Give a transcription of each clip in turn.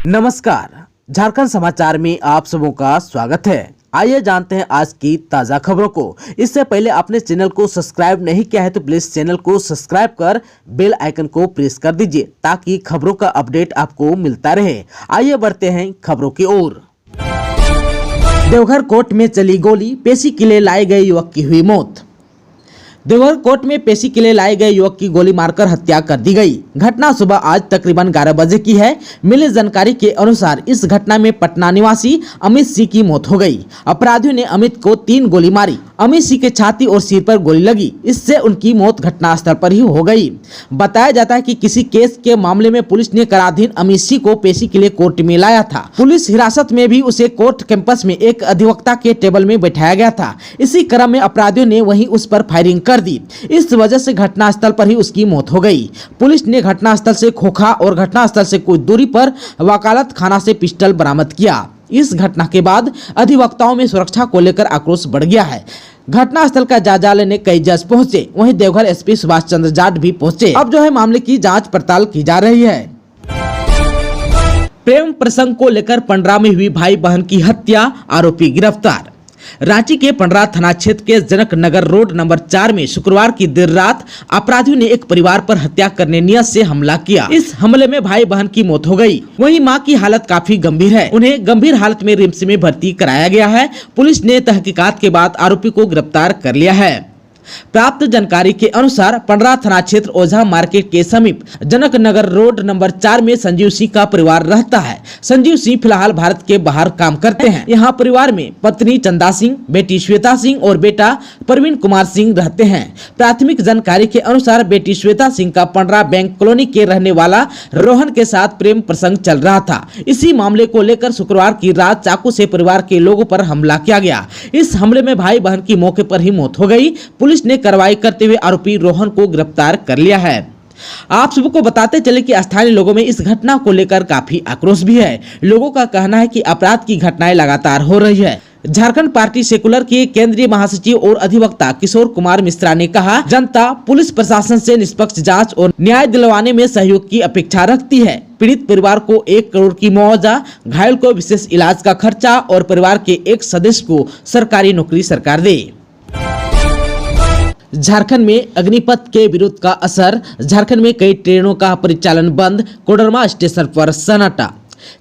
नमस्कार, झारखंड समाचार में आप सबों का स्वागत है। आइए जानते हैं आज की ताजा खबरों को। इससे पहले आपने चैनल को सब्सक्राइब नहीं किया है तो प्लीज चैनल को सब्सक्राइब कर बेल आइकन को प्रेस कर दीजिए ताकि खबरों का अपडेट आपको मिलता रहे। आइए बढ़ते हैं खबरों की ओर। देवघर कोर्ट में चली गोली, पेशी के लिए लाए गए युवक की हुई मौत। देवघर कोर्ट में पेशी के लिए लाए गए युवक की गोली मारकर हत्या कर दी गई। घटना सुबह आज तकरीबन 11 बजे की है। मिली जानकारी के अनुसार इस घटना में पटना निवासी अमित सिंह की मौत हो गई। अपराधियों ने अमित को 3 गोली मारी। अमित सिंह के छाती और सिर पर गोली लगी, इससे उनकी मौत घटनास्थल पर ही हो गई। बताया जाता है कि किसी केस के मामले में पुलिस ने कराधीन अमित सिंह को पेशी के लिए कोर्ट में लाया था। पुलिस हिरासत में भी उसे कोर्ट कैंपस में एक अधिवक्ता के टेबल में बैठाया गया था। इसी क्रम में अपराधियों ने वहीं उस पर फायरिंग कर दी। इस वजह से घटनास्थल पर ही उसकी मौत हो गई। पुलिस ने घटनास्थल से खोखा और घटनास्थल से कुछ दूरी पर वकालत खाना से पिस्टल बरामद किया। इस घटना के बाद अधिवक्ताओं में सुरक्षा को लेकर आक्रोश बढ़ गया है। घटनास्थल का जायजा लेने कई जज पहुंचे, वहीं देवघर एसपी सुभाष चंद्र जाट भी पहुंचे। अब मामले की जांच पड़ताल की जा रही है। प्रेम प्रसंग को लेकर पंडरा में हुई भाई बहन की हत्या, आरोपी गिरफ्तार। रांची के पंडरा थाना क्षेत्र के जनक नगर रोड नंबर 4 में शुक्रवार की देर रात अपराधियों ने एक परिवार पर हत्या करने नियत से हमला किया। इस हमले में भाई बहन की मौत हो गई। वहीं मां की हालत काफी गंभीर है। उन्हें गंभीर हालत में रिम्स में भर्ती कराया गया है। पुलिस ने तहकीकात के बाद आरोपी को गिरफ्तार कर लिया है। प्राप्त जानकारी के अनुसार पंडरा थाना क्षेत्र ओझा मार्केट के समीप जनक नगर रोड नंबर 4 में संजीव सिंह का परिवार रहता है। संजीव सिंह फिलहाल भारत के बाहर काम करते हैं। यहाँ परिवार में पत्नी चंदा सिंह, बेटी श्वेता सिंह और बेटा प्रवीण कुमार सिंह रहते हैं। प्राथमिक जानकारी के अनुसार बेटी श्वेता सिंह का पंडरा बैंक कॉलोनी के रहने वाला रोहन के साथ प्रेम प्रसंग चल रहा था। इसी मामले को लेकर शुक्रवार की रात चाकू से परिवार के लोगों पर हमला किया गया। इस हमले में भाई बहन की मौके पर ही मौत हो गई। पुलिस ने कार्रवाई करते हुए आरोपी रोहन को गिरफ्तार कर लिया है। आप सबको बताते चले कि स्थानीय लोगों में इस घटना को लेकर काफी आक्रोश भी है। लोगों का कहना है कि अपराध की घटनाएं लगातार हो रही है। झारखंड पार्टी सेकुलर के केंद्रीय महासचिव और अधिवक्ता किशोर कुमार मिश्रा ने कहा, जनता पुलिस प्रशासन से निष्पक्ष जांच और न्याय दिलवाने में सहयोग की अपेक्षा रखती है। पीड़ित परिवार को 1 करोड़ की मुआवजा, घायल को विशेष इलाज का खर्चा और परिवार के एक सदस्य को सरकारी नौकरी सरकार दे। झारखंड में अग्निपथ के विरोध का असर, झारखंड में कई ट्रेनों का परिचालन बंद, कोडरमा स्टेशन पर सन्नाटा।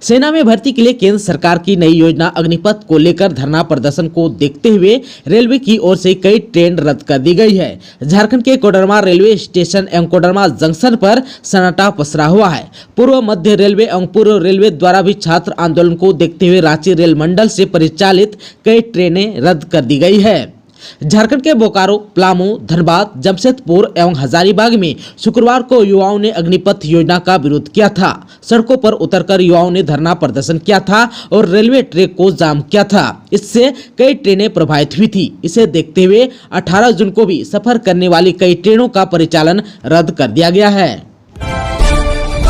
सेना में भर्ती के लिए केंद्र सरकार की नई योजना अग्निपथ को लेकर धरना प्रदर्शन को देखते हुए रेलवे की ओर से कई ट्रेन रद्द कर दी गई है। झारखंड के कोडरमा रेलवे स्टेशन एवं कोडरमा जंक्शन पर सन्नाटा पसरा हुआ है। पूर्व मध्य रेलवे एवं पूर्व रेलवे द्वारा भी छात्र आंदोलन को देखते हुए रांची रेल मंडल से परिचालित कई ट्रेनें रद्द कर दी गई है। झारखंड के बोकारो, पलामू, धनबाद, जमशेदपुर एवं हजारीबाग में शुक्रवार को युवाओं ने अग्निपथ योजना का विरोध किया था। सड़कों पर उतरकर युवाओं ने धरना प्रदर्शन किया था और रेलवे ट्रैक को जाम किया था। इससे कई ट्रेनें प्रभावित हुई थी। इसे देखते हुए 18 जून को भी सफर करने वाली कई ट्रेनों का परिचालन रद्द कर दिया गया है।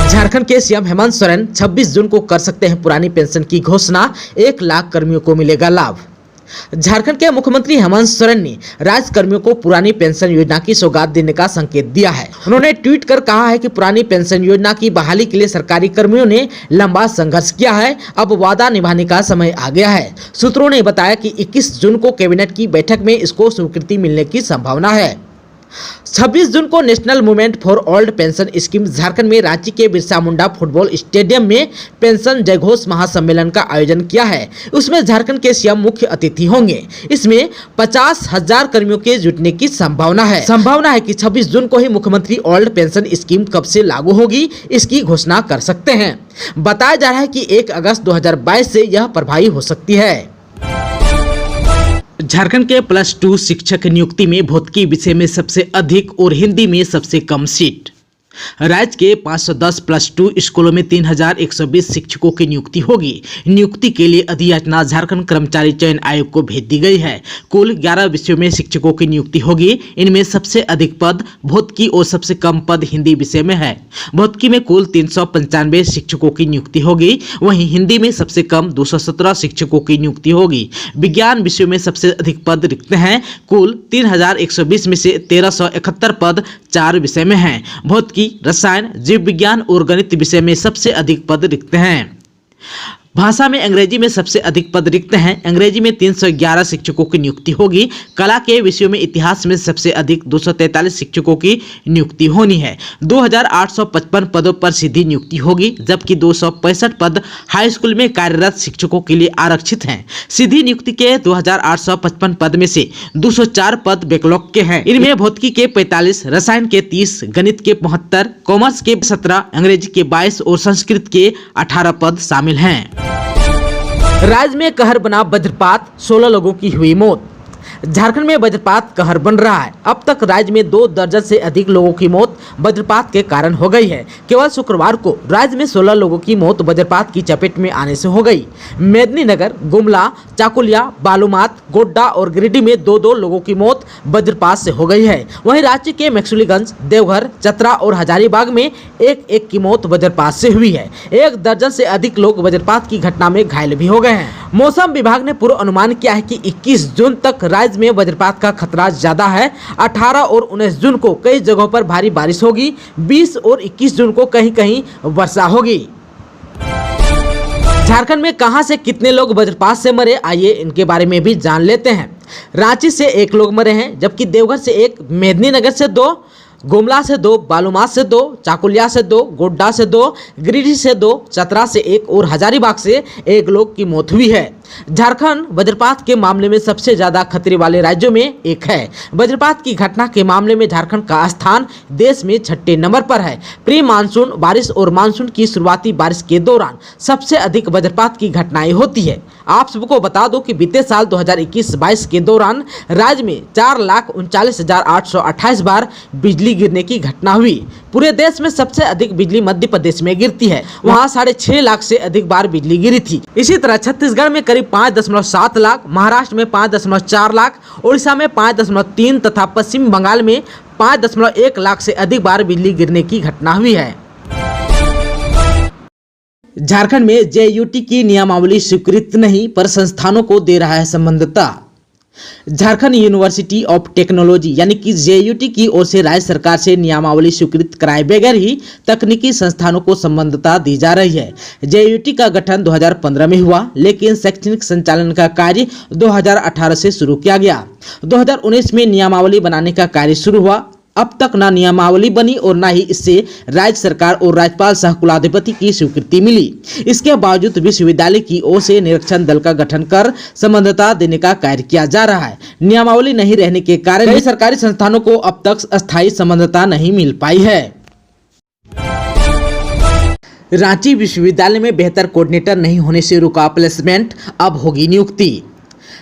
झारखंड के सीएम हेमंत सोरेन 26 जून को कर सकते हैं पुरानी पेंशन की घोषणा, 1 लाख कर्मियों को मिलेगा लाभ। झारखंड के मुख्यमंत्री हेमंत सोरेन ने राज्य कर्मियों को पुरानी पेंशन योजना की सौगात देने का संकेत दिया है। उन्होंने ट्वीट कर कहा है कि पुरानी पेंशन योजना की बहाली के लिए सरकारी कर्मियों ने लंबा संघर्ष किया है, अब वादा निभाने का समय आ गया है। सूत्रों ने बताया कि 21 जून को कैबिनेट की बैठक में इसको स्वीकृति मिलने की संभावना है। 26 जून को national movement for old pension scheme Jharkhand में रांची के बिरसा मुंडा फुटबॉल स्टेडियम में पेंशन जयघोष महासम्मेलन का आयोजन किया है। उसमें झारखंड के सीएम मुख्य अतिथि होंगे। इसमें 50,000 कर्मियों के जुटने की संभावना है। कि 26 जून को ही मुख्यमंत्री ओल्ड पेंशन स्कीम कब से लागू होगी, इसकी घोषणा कर सकते हैं। बताया जा रहा है कि 1 अगस्त 2022 से यह प्रभावी हो सकती है। झारखंड के +2 शिक्षक नियुक्ति में भौतिकी विषय में सबसे अधिक और हिंदी में सबसे कम सीट। राज्य के 510 +2 स्कूलों में 3120 शिक्षकों की नियुक्ति होगी। नियुक्ति के लिए अधियाचना झारखंड कर्मचारी चयन आयोग को भेज दी गई है। कुल 11 विषयों में शिक्षकों की नियुक्ति होगी। इनमें सबसे अधिक पद भौतिकी और सबसे कम पद हिंदी विषय में है। भौतिकी में कुल 395 शिक्षकों की नियुक्ति होगी, वहीं हिंदी में सबसे कम 217 शिक्षकों की नियुक्ति होगी। विज्ञान विषयों में सबसे अधिक पद रिक्त हैं। कुल 3120 में से 1371 पद 4 विषय में हैं। भौतिकी, रसायन, जीव विज्ञान और गणित विषय में सबसे अधिक पद रिक्त हैं। भाषा में अंग्रेजी में सबसे अधिक पद रिक्त हैं। अंग्रेजी में 311 शिक्षकों की नियुक्ति होगी। कला के विषयों में इतिहास में सबसे अधिक 243 शिक्षकों की नियुक्ति होनी है। 2855 पदों पर सीधी नियुक्ति होगी, जबकि 265 पद हाई स्कूल में कार्यरत शिक्षकों के लिए आरक्षित हैं। सीधी नियुक्ति के 2855 पद में से 204 पद बैकलॉग के हैं। इनमें भौतिकी के 45, रसायन के 30, गणित के 75, कॉमर्स के 17, अंग्रेजी के 22 और संस्कृत के 18 पद शामिल हैं। राज्य में कहर बना वज्रपात, 16 लोगों की हुई मौत। झारखंड में वज्रपात कहर बन रहा है। अब तक राज्य में 2 दर्जन से अधिक लोगों की मौत वज्रपात के कारण हो गई है। केवल शुक्रवार को राज्य में 16 लोगों की मौत वज्रपात की चपेट में आने से हो गई। मेदिनीनगर, गुमला, चाकुलिया, बालूमाथ, गोड्डा और गिरिडीह में 2-2 लोगों की मौत वज्रपात से हो गई है। वहीं राज्य के मैक्सुलीगंज, देवघर, चतरा और हजारीबाग में 1-1 की मौत वज्रपात से हुई है। 1 दर्जन से अधिक लोग वज्रपात की घटना में घायल भी हो गए हैं। मौसम विभाग ने पूर्व अनुमान किया है कि 21 जून तक राज्य में वज्रपात का खतरा ज्यादा है। 18 और 19 जून को कई जगहों पर भारी बारिश होगी। 20 और 21 जून को कहीं कहीं वर्षा होगी। झारखंड में कहां से कितने लोग वज्रपात से मरे, आइए इनके बारे में भी जान लेते हैं। रांची से 1 लोग मरे हैं, जबकि देवघर से 1, मेदिनीनगर से 2, गुमला से 2, बालूमाथ से 2, चाकुलिया से 2, गोड्डा से 2, गिरिडीह से 2, चतरा से 1 और हजारीबाग से 1 लोग की मौत हुई है। झारखंड वज्रपात के मामले में सबसे ज्यादा खतरे वाले राज्यों में एक है। वज्रपात की घटना के मामले में झारखंड का स्थान देश में 6ठे नंबर पर है। प्री मानसून बारिश और मानसून की शुरुआती बारिश के दौरान सबसे अधिक वज्रपात की घटनाएं होती है। आप सबको बता दो कि बीते साल 2021-22 के दौरान राज्य में 4,39,828 बार बिजली गिरने की घटना हुई। पूरे देश में सबसे अधिक बिजली मध्य प्रदेश में गिरती है, वहां 6.5 लाख से अधिक बार बिजली गिरी थी। इसी तरह छत्तीसगढ़ में करीब 5.7 लाख, महाराष्ट्र में 5.4 लाख, उड़ीसा में 5.3 तथा पश्चिम बंगाल में 5.1 लाख से अधिक बार बिजली गिरने की घटना हुई है। झारखंड में जेयूटी की नियमावली स्वीकृत नहीं, पर संस्थानों को दे रहा है संबद्धता। झारखंड यूनिवर्सिटी ऑफ टेक्नोलॉजी यानी कि जेयूटी की ओर से राज्य सरकार से नियमावली स्वीकृत कराए बगैर ही तकनीकी संस्थानों को संबद्धता दी जा रही है। जेयूटी का गठन 2015 में हुआ, लेकिन शैक्षणिक संचालन का कार्य 2018 से शुरू किया गया। 2019 में नियमावली बनाने का कार्य शुरू हुआ। अब तक न नियमावली बनी और न ही इससे राज्य सरकार और राज्यपाल सह कुलाधिपति की स्वीकृति मिली। इसके बावजूद विश्वविद्यालय की ओर से निरीक्षण दल का गठन कर संबद्धता देने का कार्य किया जा रहा है। नियमावली नहीं रहने के कारण कई सरकारी संस्थानों को अब तक अस्थायी संबद्धता नहीं मिल पाई है। रांची विश्वविद्यालय में बेहतर कोऑर्डिनेटर नहीं होने से रुका प्लेसमेंट, अब होगी नियुक्ति।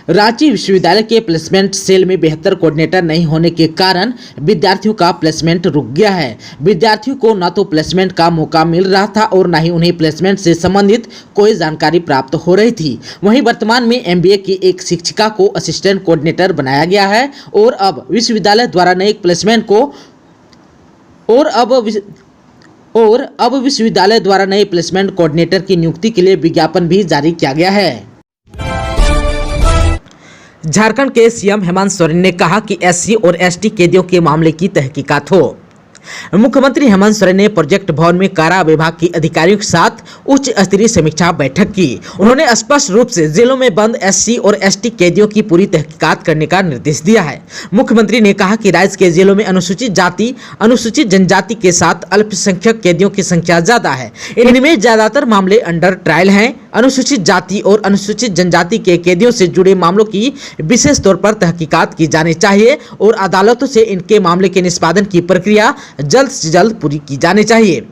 रांची विश्वविद्यालय के प्लेसमेंट सेल में बेहतर कोऑर्डिनेटर नहीं होने के कारण विद्यार्थियों का प्लेसमेंट रुक गया है। विद्यार्थियों को न तो प्लेसमेंट का मौका मिल रहा था और न ही उन्हें प्लेसमेंट से संबंधित कोई जानकारी प्राप्त हो रही थी। वहीं वर्तमान में एमबीए की एक शिक्षिका को असिस्टेंट कोऑर्डिनेटर बनाया गया है और अब विश्वविद्यालय द्वारा नए प्लेसमेंट को अब विश्वविद्यालय द्वारा नए प्लेसमेंट कोऑर्डिनेटर की नियुक्ति के लिए विज्ञापन भी जारी किया गया है। झारखंड के सीएम हेमंत सोरेन ने कहा कि एससी और एसटी कैदियों के मामले की तहकीकात हो। मुख्यमंत्री हेमंत सोरेन ने प्रोजेक्ट भवन में कारा विभाग के अधिकारियों के साथ उच्च स्तरीय समीक्षा बैठक की। उन्होंने स्पष्ट रूप से जेलों में बंद एससी और एसटी कैदियों की पूरी तहकीकात करने का निर्देश दिया है। मुख्यमंत्री ने कहा कि राज्य के जेलों में अनुसूचित जाति, अनुसूचित जनजाति के साथ अल्पसंख्यक कैदियों की संख्या ज्यादा है। इनमें ज्यादातर मामले अंडर ट्रायल हैं। अनुसूचित जाति और अनुसूचित जनजाति के कैदियों से जुड़े मामलों की विशेष तौर पर तहकीकात की जानी चाहिए और अदालतों से इनके मामले के निष्पादन की प्रक्रिया जल्द से जल्द पूरी की जानी चाहिए।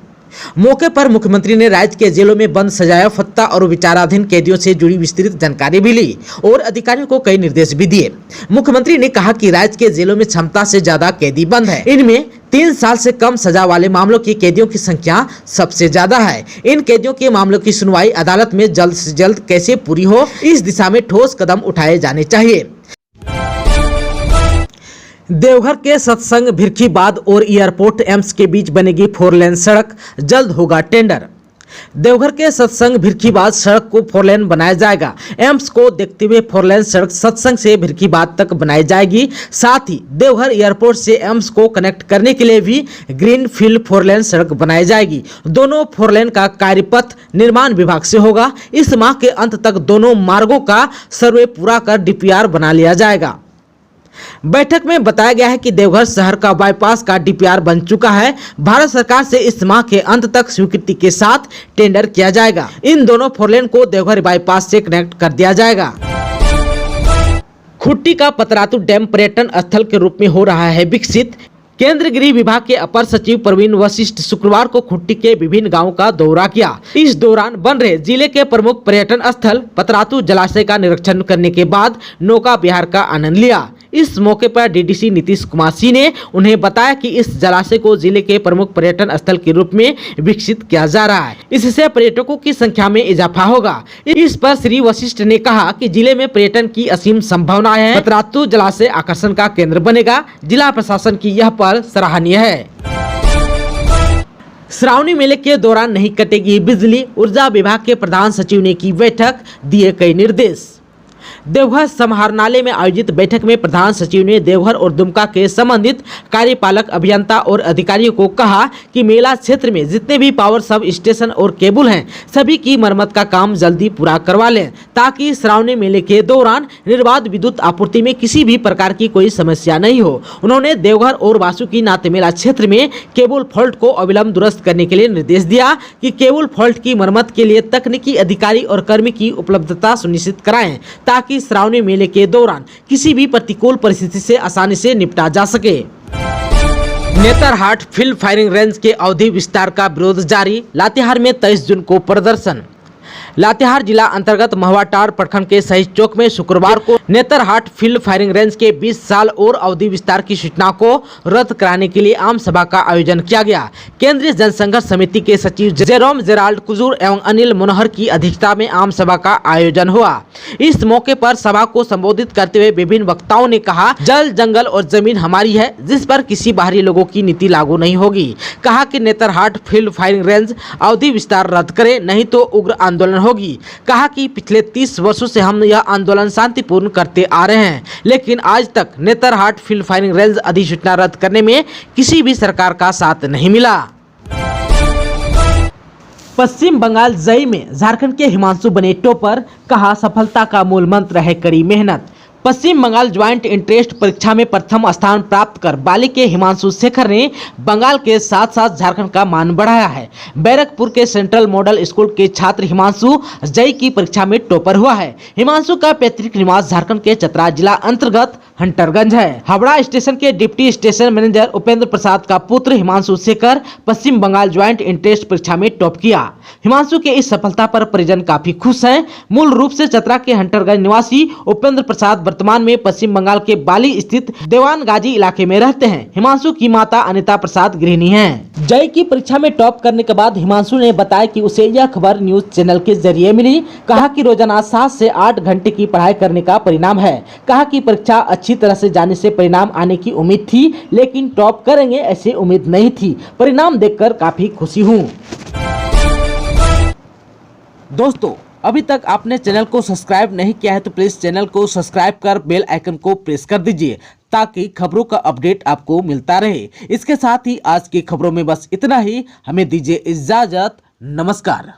मौके पर मुख्यमंत्री ने राज्य के जेलों में बंद सजायाफ्ता और विचाराधीन कैदियों से जुड़ी विस्तृत जानकारी भी ली और अधिकारियों को कई निर्देश भी दिए। मुख्यमंत्री ने कहा कि राज्य के जेलों में क्षमता से ज्यादा कैदी बंद है। इनमें 3 साल से कम सजा वाले मामलों की कैदियों की संख्या सबसे ज्यादा है। इन कैदियों के मामलों की सुनवाई अदालत में जल्द से जल्द कैसे पूरी हो, इस दिशा में ठोस कदम उठाए जाने चाहिए। देवघर के सत्संग, भिरखीबाद और एयरपोर्ट एम्स के बीच बनेगी 4 लेन सड़क, जल्द होगा टेंडर। देवघर के सत्संग भिरखीबाद सड़क को 4 लेन बनाया जाएगा। एम्स को देखते हुए 4 लेन सड़क सत्संग से भिरखीबाद तक बनाई जाएगी। साथ ही देवघर एयरपोर्ट से एम्स को कनेक्ट करने के लिए भी ग्रीन फील्ड 4 लेन सड़क बनाई जाएगी। दोनों 4 लेन का कार्यपथ निर्माण विभाग से होगा। इस माह के अंत तक दोनों मार्गों का सर्वे पूरा कर डीपीआर बना लिया जाएगा। बैठक में बताया गया है कि देवघर शहर का बाईपास का डीपीआर बन चुका है। भारत सरकार से इस माह के अंत तक स्वीकृति के साथ टेंडर किया जाएगा। इन दोनों 4 लेन को देवघर बाईपास से कनेक्ट कर दिया जाएगा। खुट्टी का पतरातू डैम पर्यटन स्थल के रूप में हो रहा है विकसित। केंद्रीय गृह विभाग के अपर सचिव प्रवीण वशिष्ठ शुक्रवार को खुट्टी के विभिन्न गांवों का दौरा किया। इस दौरान बन रहे जिले के प्रमुख पर्यटन स्थल पतरातू जलाशय का निरीक्षण करने के बाद नौका विहार का आनंद लिया। इस मौके पर डीडीसी नीतीश कुमार सिंह ने उन्हें बताया कि इस जलाशय को जिले के प्रमुख पर्यटन स्थल के रूप में विकसित किया जा रहा है। इससे पर्यटकों की संख्या में इजाफा होगा। इस पर श्री वशिष्ठ ने कहा कि जिले में पर्यटन की असीम संभावनाएं हैं। पतरातू जलाशय आकर्षण का केंद्र बनेगा। जिला प्रशासन की यह पहल सराहनीय है। श्रावणी मेले के दौरान नहीं कटेगी बिजली। ऊर्जा विभाग के प्रधान सचिव ने की बैठक, दिए कई निर्देश। देवघर समाहरणालय में आयोजित बैठक में प्रधान सचिव ने देवघर और दुमका के संबंधित कार्यपालक अभियंता और अधिकारियों को कहा कि मेला क्षेत्र में जितने भी पावर सब स्टेशन और केबल हैं, सभी की मरम्मत का काम जल्दी पूरा करवा लें, ताकि श्रावणी मेले के दौरान निर्बाध विद्युत आपूर्ति में किसी भी प्रकार की कोई समस्या नहीं हो। उन्होंने देवघर और वासुकीनाथ मेला क्षेत्र में केबल फॉल्ट को अविलंब दुरुस्त करने के लिए निर्देश दिया कि केबल फॉल्ट की मरम्मत के लिए तकनीकी अधिकारी और कर्मी की उपलब्धता सुनिश्चित कराएं, ताकि श्रावणी मेले के दौरान किसी भी प्रतिकूल परिस्थिति से आसानी से निपटा जा सके। नेतरहाट फील्ड फायरिंग रेंज के अवधि विस्तार का विरोध जारी। लातेहार में 23 जून को प्रदर्शन। लातेहार जिला अंतर्गत महुआटार प्रखंड के शहीद चौक में शुक्रवार को नेतरहाट फील्ड फायरिंग रेंज के 20 साल और अवधि विस्तार की सूचना को रद्द कराने के लिए आम सभा का आयोजन किया गया। केंद्रीय जनसंघर्ष समिति के सचिव जेरोम जेराल्ड कुजूर एवं अनिल मनोहर की अध्यक्षता में आम सभा का आयोजन हुआ। इस मौके पर सभा को संबोधित करते हुए विभिन्न वक्ताओं ने कहा, जल जंगल और जमीन हमारी है, जिस पर किसी बाहरी लोगों की नीति लागू नहीं होगी। कहा कि नेतरहाट फील्ड फायरिंग रेंज अवधि विस्तार रद्द करे, नहीं तो उग्र आंदोलन होगी। कहा कि पिछले 30 वर्षों से हम यह आंदोलन शांतिपूर्ण करते आ रहे हैं, लेकिन आज तक नेतरहाट फील्ड फायरिंग रेंज अधिसूचना रद्द करने में किसी भी सरकार का साथ नहीं मिला। पश्चिम बंगाल जई में झारखंड के हिमांशु बने टॉपर। कहा, सफलता का मूल मंत्र है कड़ी मेहनत। पश्चिम बंगाल ज्वाइंट इंट्रेंस परीक्षा में प्रथम स्थान प्राप्त कर बाली के हिमांशु शेखर ने बंगाल के साथ साथ झारखंड का मान बढ़ाया है। बैरकपुर के सेंट्रल मॉडल स्कूल के छात्र हिमांशु जई की परीक्षा में टॉपर हुआ है। हिमांशु का पैतृक निवास झारखंड के चतरा जिला अंतर्गत हंटरगंज है। हावड़ा स्टेशन के deputy station manager Upendra Prasad का पुत्र हिमांशु शेखर पश्चिम बंगाल ज्वाइंट इंट्रेंस परीक्षा में टॉप किया। हिमांशु के इस सफलता पर परिजन काफी खुश हैं। मूल रूप से चतरा के हंटरगंज निवासी उपेंद्र प्रसाद वर्तमान में पश्चिम बंगाल के बाली स्थित देवानगाजी इलाके में रहते हैं। हिमांशु की माता अनिता प्रसाद गृहिणी हैं। जई की परीक्षा में टॉप करने के बाद हिमांशु ने बताया कि उसे यह खबर न्यूज चैनल के जरिए मिली। कहा कि रोजाना 7 से 8 घंटे की पढ़ाई करने का परिणाम है। कहा कि परीक्षा अच्छी तरह से जाने से परिणाम आने की उम्मीद थी, लेकिन टॉप करेंगे ऐसी उम्मीद नहीं थी। परिणाम देखकर काफी खुशी हूँ। दोस्तों, अभी तक आपने चैनल को सब्सक्राइब नहीं किया है तो प्लीज चैनल को सब्सक्राइब कर बेल आइकन को प्रेस कर दीजिए, ताकि खबरों का अपडेट आपको मिलता रहे। इसके साथ ही आज की खबरों में बस इतना ही। हमें दीजिए इजाजत। नमस्कार।